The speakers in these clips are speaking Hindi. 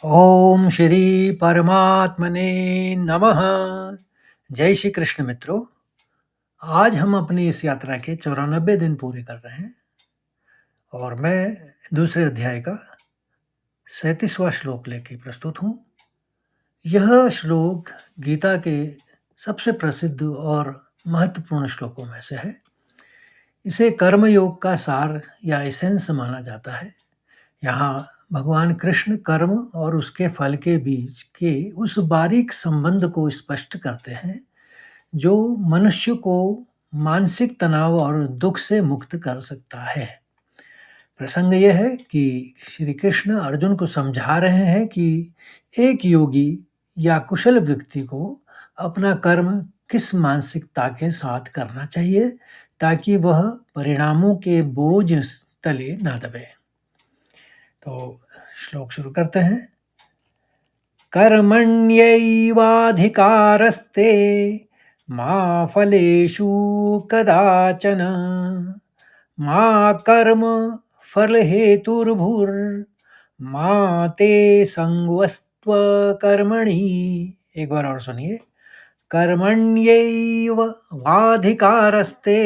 ओम श्री परमात्मने नमः। जय श्री कृष्ण मित्रों। आज हम अपनी इस यात्रा के 94 दिन पूरे कर रहे हैं और मैं दूसरे अध्याय का 37वां श्लोक लेके प्रस्तुत हूँ। यह श्लोक गीता के सबसे प्रसिद्ध और महत्वपूर्ण श्लोकों में से है। इसे कर्मयोग का सार या एसेंस माना जाता है। यहाँ भगवान कृष्ण कर्म और उसके फल के बीच के उस बारीक संबंध को स्पष्ट करते हैं जो मनुष्य को मानसिक तनाव और दुख से मुक्त कर सकता है। प्रसंग यह है कि श्री कृष्ण अर्जुन को समझा रहे हैं कि एक योगी या कुशल व्यक्ति को अपना कर्म किस मानसिकता के साथ करना चाहिए ताकि वह परिणामों के बोझ तले ना दबे। तो श्लोक शुरू करते हैं। कर्मण्यैवाधिकारस्ते मा फलेषु कदाचन मा कर्म फलहेतुर्भुर्मा ते संगोऽस्त्व कर्मणि। एक बार और सुनिए। कर्मण्यैव वाधिकारस्ते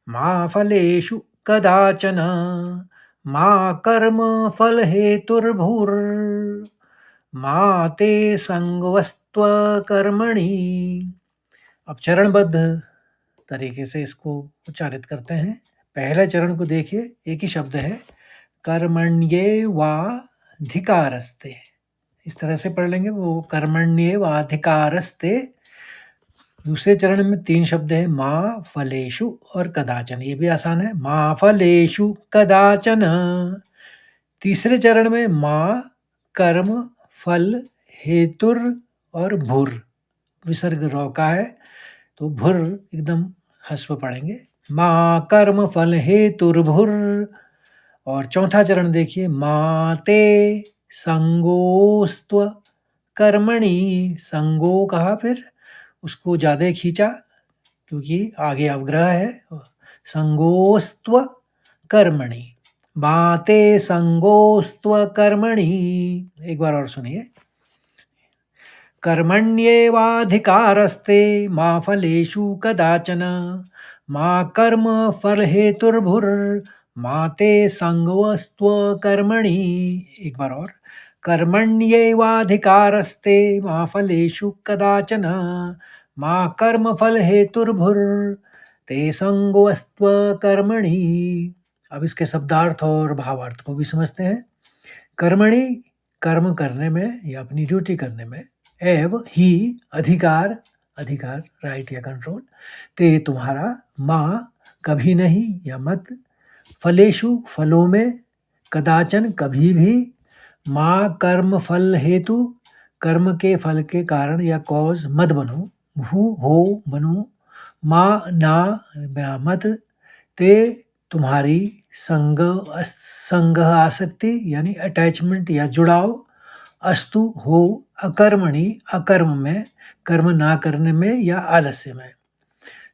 मा फलेषु कदाचन मा कर्म फलहेतुर्भुर्मा ते संगोऽस्त्व कर्मणि। अब चरणबद्ध तरीके से इसको उच्चारित करते हैं। पहले चरण को देखिए, एक ही शब्द है, कर्मण्येवाधिकारस्ते। इस तरह से पढ़ लेंगे, वो कर्मण्येवाधिकारस्ते। दूसरे चरण में 3 शब्द है, मा फलेषु और कदाचन। ये भी आसान है, मा फलेषु कदाचन। तीसरे चरण में मा कर्म फल हेतुर और भुर, विसर्ग रौ का है तो भुर एकदम हस्व पढ़ेंगे, मा कर्म फल हेतुर्भुर। और चौथा चरण देखिए, मा ते संगोस्त्व कर्मणि। संगो कहा, फिर उसको ज़्यादा खींचा क्योंकि आगे अवग्रह है। संगोस्त्व कर्मणि, मा ते संगोस्त्व कर्मणि। एक बार और सुनिए। कर्मण्येवाधिकारस्ते मा फलेषु कदाचन मा कर्म फलहेतुर्भुर्मा ते संगोऽस्त्व कर्मणि। एक बार और। कर्मण्येवाधिकारस्ते मा फलेषु कदाचन मा कर्म फलहेतुर्भुर ते संगोऽस्त्व कर्मणि। अब इसके शब्दार्थ और भावार्थ को भी समझते हैं। कर्मणि, कर्म करने में या अपनी ड्यूटी करने में, एव ही अधिकार, अधिकार राइट या कंट्रोल, ते तुम्हारा, माँ कभी नहीं या मत, फलेषु फलों में, कदाचन कभी भी, माँ कर्म फल हेतु, कर्म के फल के कारण या कॉज मत बनो, भू हो बनो, माँ ना या मत, ते तुम्हारी, संग आसक्ति यानी अटैचमेंट या जुड़ाव, अस्तु हो अकर्मणि, अकर्म में, कर्म ना करने में या आलस्य में।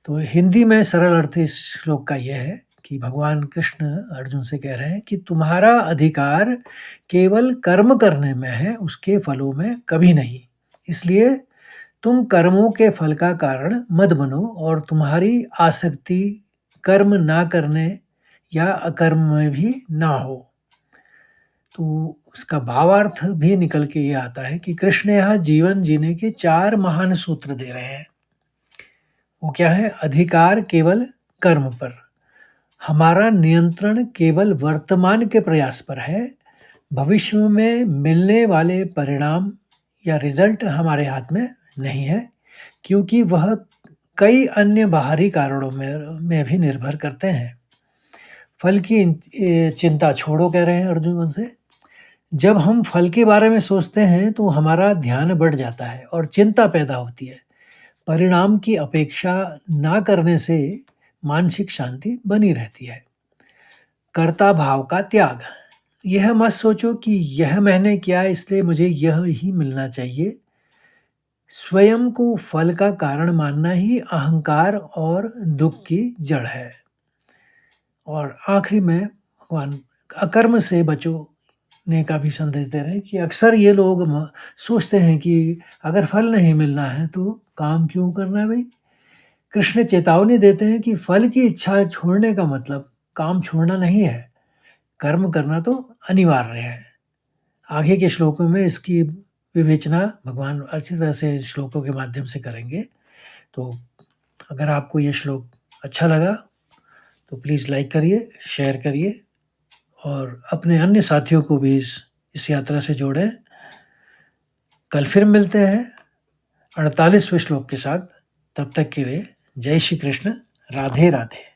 तो हिंदी में सरल अर्थ इस श्लोक का यह है कि भगवान कृष्ण अर्जुन से कह रहे हैं कि तुम्हारा अधिकार केवल कर्म करने में है, उसके फलों में कभी नहीं। इसलिए तुम कर्मों के फल का कारण मत बनो और तुम्हारी आसक्ति कर्म ना करने या अकर्म में भी ना हो। तो उसका भावार्थ भी निकल के ये आता है कि कृष्ण यहाँ जीवन जीने के 4 महान सूत्र दे रहे हैं। वो क्या है? अधिकार केवल कर्म पर, हमारा नियंत्रण केवल वर्तमान के प्रयास पर है, भविष्य में मिलने वाले परिणाम या रिजल्ट हमारे हाथ में नहीं है क्योंकि वह कई अन्य बाहरी कारणों में भी निर्भर करते हैं। फल की चिंता छोड़ो, कह रहे हैं अर्जुन से। जब हम फल के बारे में सोचते हैं तो हमारा ध्यान बढ़ जाता है और चिंता पैदा होती है। परिणाम की अपेक्षा ना करने से मानसिक शांति बनी रहती है। कर्ता भाव का त्याग, यह मत सोचो कि यह मैंने किया इसलिए मुझे यह ही मिलना चाहिए। स्वयं को फल का कारण मानना ही अहंकार और दुख की जड़ है। और आखिरी में भगवान, अकर्म से बचो, ने का भी संदेश दे रहे हैं कि अक्सर ये लोग सोचते हैं कि अगर फल नहीं मिलना है तो काम क्यों करना है भाई। कृष्ण चेतावनी देते हैं कि फल की इच्छा छोड़ने का मतलब काम छोड़ना नहीं है, कर्म करना तो अनिवार्य है। आगे के श्लोकों में इसकी विवेचना भगवान अच्छी तरह से श्लोकों के माध्यम से करेंगे। तो अगर आपको ये श्लोक अच्छा लगा तो प्लीज़ लाइक करिए, शेयर करिए और अपने अन्य साथियों को भी इस यात्रा से जोड़ें। कल फिर मिलते हैं 48वें श्लोक के साथ। तब तक के लिए जय श्री कृष्ण, राधे राधे।